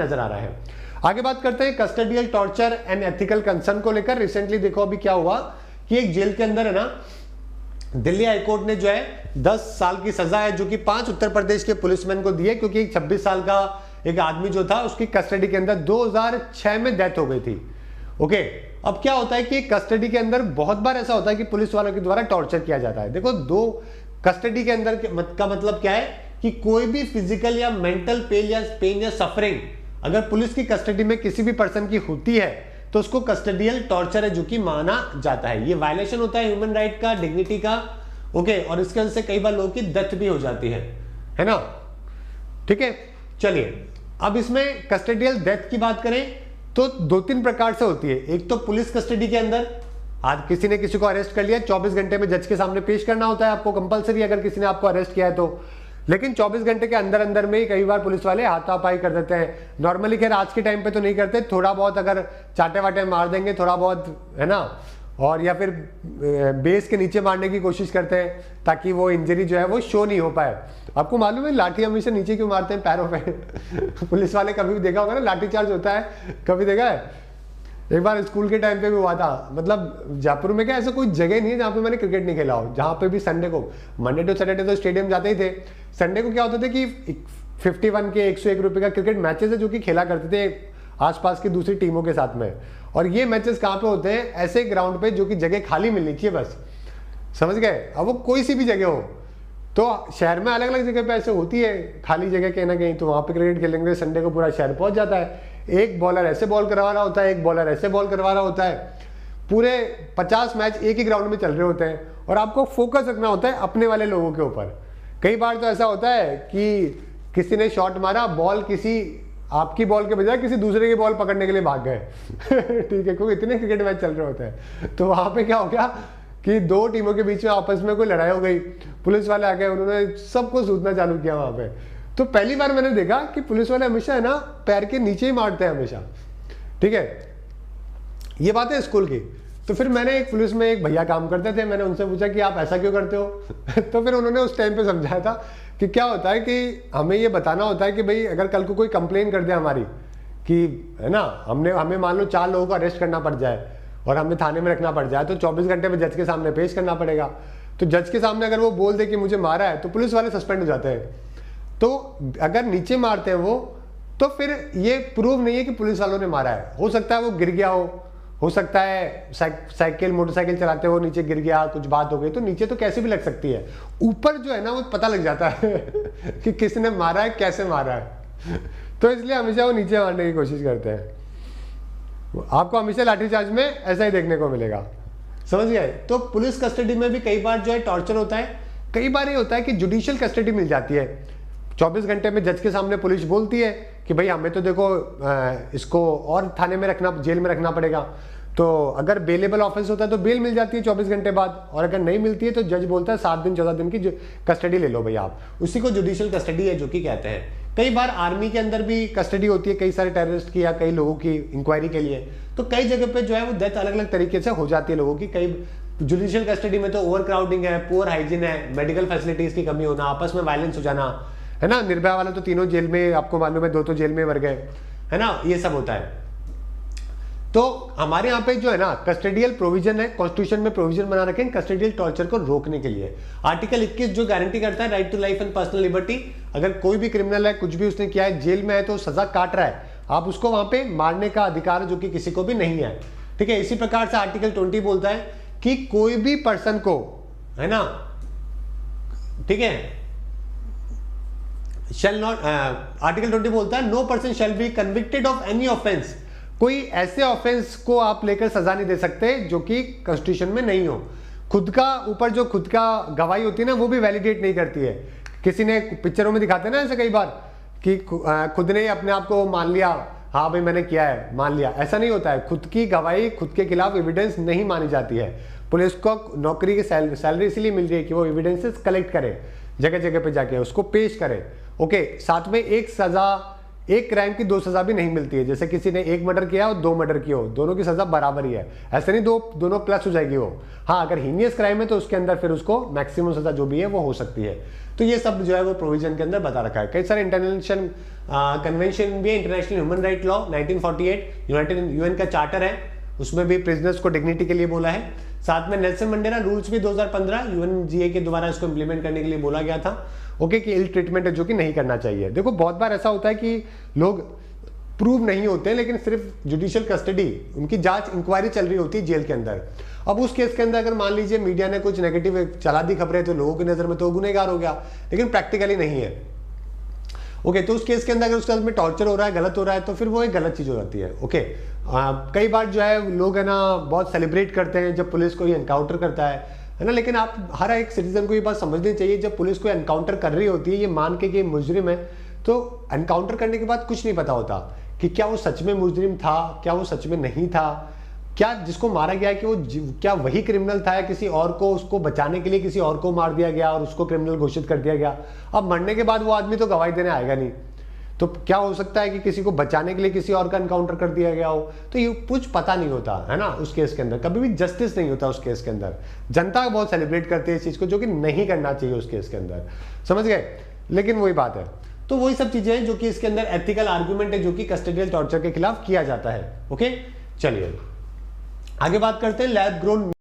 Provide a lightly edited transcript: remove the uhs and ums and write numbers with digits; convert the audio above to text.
नजर आ रहा है। आगे बात करते हैं custodial torture and ethical concern को लेकर। रिसेंटली देखो अभी क्या हुआ कि एक जेल के अंदर है ना, दिल्ली हाईकोर्ट ने जो है 10 साल की सजा है जो कि 5 उत्तर प्रदेश के पुलिसमैन को दी है, क्योंकि 26 साल का एक आदमी जो था उसकी कस्टडी के अंदर 2006 में डेथ हो गई थी। ओके, अब क्या होता है कि कस्टडी के अंदर बहुत बार ऐसा होता है कि पुलिस वालों के द्वारा टॉर्चर किया जाता है। देखो, दो कस्टडी के अंदर का मतलब क्या है कि कोई भी फिजिकल या मेंटल पेन या सफरिंग अगर पुलिस की कस्टडी में किसी भी पर्सन की होती है तो उसको कस्टडियल टॉर्चर है जो कि माना जाता है। ये वायलेशन होता है ह्यूमन राइट का, डिग्निटी का। ओके, और इसके वजह से कई बार लोगों की डेथ भी हो जाती है ना। ठीक है, चलिए अब इसमें कस्टडियल डेथ की बात करें तो 2-3 प्रकार से होती है। एक तो पुलिस कस्टडी के अंदर, आज किसी ने किसी को अरेस्ट कर लिया, 24 घंटे में जज के सामने पेश करना होता है आपको कंपलसरी, अगर किसी ने आपको अरेस्ट किया है तो। लेकिन 24 घंटे के अंदर अंदर में ही कई बार पुलिस वाले हाथापाई कर देते हैं। नॉर्मली खैर आज के टाइम पे तो नहीं करते, थोड़ा बहुत अगर चाटे वाटे मार देंगे थोड़ा बहुत, है ना, और या फिर बेस के नीचे मारने की कोशिश करते हैं ताकि वो इंजरी जो है वो शो नहीं हो पाए। आपको मालूम है लाठी हमेशा नीचे क्यों मारते हैं, पैरों पे? पुलिस वाले कभी भी देखा होगा ना, लाठी चार्ज होता है, कभी देखा है? एक बार स्कूल के टाइम पे भी हुआ था। मतलब जयपुर में क्या ऐसा कोई जगह नहीं है जहाँ पे मैंने क्रिकेट नहीं खेला हो, जहाँ पे भी संडे को, मंडे टू सैटरडे तो स्टेडियम जाते ही थे, संडे को क्या होता था कि 51 के 101 रुपये का क्रिकेट मैचेस है जो कि खेला करते थे आसपास की दूसरी टीमों के साथ में। और ये मैचेस कहाँ पे होते हैं? ऐसे ग्राउंड पे जो कि जगह खाली मिलनी चाहिए बस, समझ गए? अब वो कोई सी भी जगह हो, तो शहर में अलग अलग जगह पे ऐसे होती है खाली जगह कहीं ना कहीं, तो वहाँ पे क्रिकेट खेलेंगे, संडे को पूरा शहर पहुँच जाता है। एक बॉलर ऐसे बॉल करवा रहा होता है, एक बॉलर ऐसे बॉल करवा रहा होता है, पूरे 50 मैच एक ही ग्राउंड में चल रहे होते हैं और आपको फोकस रखना होता है अपने वाले लोगों के ऊपर। कई बार तो ऐसा होता है कि किसी ने शॉट मारा, बॉल किसी आपकी बॉल के बजाय किसी दूसरे की बॉल पकड़ने के लिए भाग गए ठीक है, क्योंकि इतने क्रिकेट मैच चल रहे होते हैं। तो वहां पे क्या हो गया कि 2 टीमों के बीच में आपस में कोई लड़ाई हो गई, पुलिस वाले आ गए, उन्होंने सबको सूचना चालू किया वहां पे। तो पहली बार मैंने देखा कि पुलिस वाले हमेशा है ना पैर के नीचे ही मारते हैं हमेशा। ठीक है, ये बात है स्कूल की। तो फिर मैंने एक पुलिस में एक भैया काम करते थे, मैंने उनसे पूछा कि आप ऐसा क्यों करते हो तो फिर उन्होंने उस टाइम पे समझाया था कि क्या होता है कि हमें ये बताना होता है कि भाई अगर कल को कोई कंप्लेन कर दे हमारी कि, है ना, हमें मान लो 4 लोगों को अरेस्ट करना पड़ जाए और हमें थाने में रखना पड़ जाए, तो 24 घंटे में जज के सामने पेश करना पड़ेगा। तो जज के सामने अगर वो बोल दे कि मुझे मारा है तो पुलिस वाले सस्पेंड हो जाते हैं। तो अगर नीचे मारते हैं वो, तो फिर ये प्रूव नहीं है कि पुलिस वालों ने मारा है। हो सकता है वो गिर गया हो सकता है साइकिल मोटरसाइकिल चलाते हुए नीचे गिर गया, कुछ बात हो गई, तो नीचे तो कैसे भी लग सकती है, ऊपर जो है ना वो पता लग जाता है कि किसने मारा है, कैसे मारा है। तो इसलिए हमेशा वो नीचे मारने की कोशिश करते हैं। आपको हमेशा लाठीचार्ज में ऐसा ही देखने को मिलेगा, समझ गए? तो पुलिस कस्टडी में भी कई बार जो है टॉर्चर होता है। कई बार ये होता है कि जुडिशियल कस्टडी मिल जाती है, 24 घंटे में जज के सामने पुलिस बोलती है कि भाई हमें तो देखो इसको और थाने में रखना, जेल में रखना पड़ेगा। तो अगर बेलेबल ऑफेंस होता है तो बेल मिल जाती है 24 घंटे बाद, और अगर नहीं मिलती है तो जज बोलता है 7 दिन 14 दिन की कस्टडी ले लो भाई आप, उसी को जुडिशियल कस्टडी है जो कि कहते हैं। कई बार आर्मी के अंदर भी कस्टडी होती है कई सारे टेररिस्ट की या कई लोगों की इंक्वायरी के लिए। तो कई जगह पे जो है वो डेथ अलग अलग तरीके से हो जाती है लोगों की। कई जुडिशियल कस्टडी में तो ओवर क्राउडिंग है, पुअर हाइजीन है, मेडिकल फैसिलिटीज की कमी होना, आपस में वायलेंस हो जाना, है ना। निर्भया वाला तो 3 जेल में, आपको मालूम है 2 तो जेल में मर गए, है ना, ये सब होता है। तो हमारे यहाँ पे जो है ना कस्टडियल प्रोविजन है, कॉन्स्टिट्यूशन में प्रोविजन बना रखे हैं कस्टडियल टॉर्चर को रोकने के लिए। आर्टिकल 21 जो गारंटी करता है right to life and personal liberty. अगर कोई भी क्रिमिनल है, कुछ भी उसने किया है, जेल में है तो सजा काट रहा है, आप उसको वहां पे मारने का अधिकार जो कि किसी को भी नहीं है। ठीक है, इसी प्रकार से आर्टिकल 20 बोलता है कि कोई भी पर्सन को, है ना, ठीक है, शैल नॉट, आर्टिकल 20 बोलता है no person shall be convicted of any offence. कोई ऐसे ऑफेंस को आप लेकर सजा नहीं दे सकते जो कि कॉन्स्टिट्यूशन में नहीं हो। खुद का ऊपर जो खुद का गवाही होती है ना वो भी वैलिडेट नहीं करती है। किसी ने पिक्चरों में दिखाते हैं ना ऐसे कई बार कि खुद ने अपने आप को मान लिया, हाँ भाई मैंने किया है, मान लिया, ऐसा नहीं होता है। खुद की गवाही, खुद के खिलाफ एविडेंस नहीं मानी जाती है। पुलिस को नौकरी की सैलरी इसलिए मिल रही है कि वो एविडेंसेस कलेक्ट करे, जगह जगह पे जाके उसको पेश करे। ओके, साथ में एक सजा एक क्राइम की 2 सजा भी नहीं मिलती है। जैसे किसी ने 1 मर्डर किया और 2 मर्डर किया हो, दोनों की सजा बराबर ही है, ऐसे नहीं दोनों प्लस हो जाएगी वो। हाँ, अगर हीनियस क्राइम है तो उसके अंदर फिर उसको मैक्सिमम सजा जो भी है वो हो सकती है। तो ये सब जो है वो प्रोविजन के अंदर बता रखा है। कई सारे इंटरनेशनल कन्वेंशन भी है, international human right law 1948 UN का चार्टर है, उसमें भी प्रिजनर्स को डिग्निटी के लिए बोला है। साथ में नेल्सन मंडेला रूल्स भी 2015 यूएनजीए के द्वारा इसको इंप्लीमेंट करने के लिए बोला गया था। ओके, कि इल ट्रीटमेंट है जो कि नहीं करना चाहिए। देखो बहुत बार ऐसा होता है कि लोग प्रूव नहीं होते, लेकिन सिर्फ जुडिशियल कस्टडी, उनकी जांच इंक्वायरी चल रही होती है जेल के अंदर। अब उस केस के अंदर अगर मान लीजिए मीडिया ने कुछ नेगेटिव चला दी खबरें, तो लोगों की नजर में तो गुनहगार हो गया, लेकिन प्रैक्टिकली नहीं है। ओके, तो उस केस के अंदर अगर उसके में टॉर्चर हो रहा है, गलत हो रहा है, तो फिर वो एक गलत चीज हो जाती है। ओके, कई बार जो है लोग है ना बहुत सेलिब्रेट करते हैं जब पुलिस को ये एनकाउंटर करता है ना, लेकिन आप हर एक सिटीजन को ये बात समझनी चाहिए, जब पुलिस को एनकाउंटर कर रही होती है ये मान के कि मुजरिम है, तो एनकाउंटर करने के बाद कुछ नहीं पता होता कि क्या वो सच में मुजरिम था, क्या वो सच में नहीं था, क्या जिसको मारा गया कि वो क्या वही क्रिमिनल था या किसी और को उसको बचाने के लिए किसी और को मार दिया गया और उसको क्रिमिनल घोषित कर दिया गया। अब मरने के बाद वो आदमी तो गवाही देने आएगा नहीं, तो क्या हो सकता है कि किसी को बचाने के लिए किसी और का एनकाउंटर कर दिया गया हो। तो ये कुछ पता नहीं होता है ना उस केस के अंदर, कभी भी जस्टिस नहीं होता उस केस के अंदर। जनता बहुत सेलिब्रेट करती है इस चीज को, जो कि नहीं करना चाहिए उस केस के अंदर, समझ गए। लेकिन वही बात है, तो वही सब चीजें हैं जो कि इसके अंदर एथिकल आर्गुमेंट है जो कि कस्टोडियल टॉर्चर के खिलाफ किया जाता है। ओके, चलिए आगे बात करते हैं लैब ग्रोन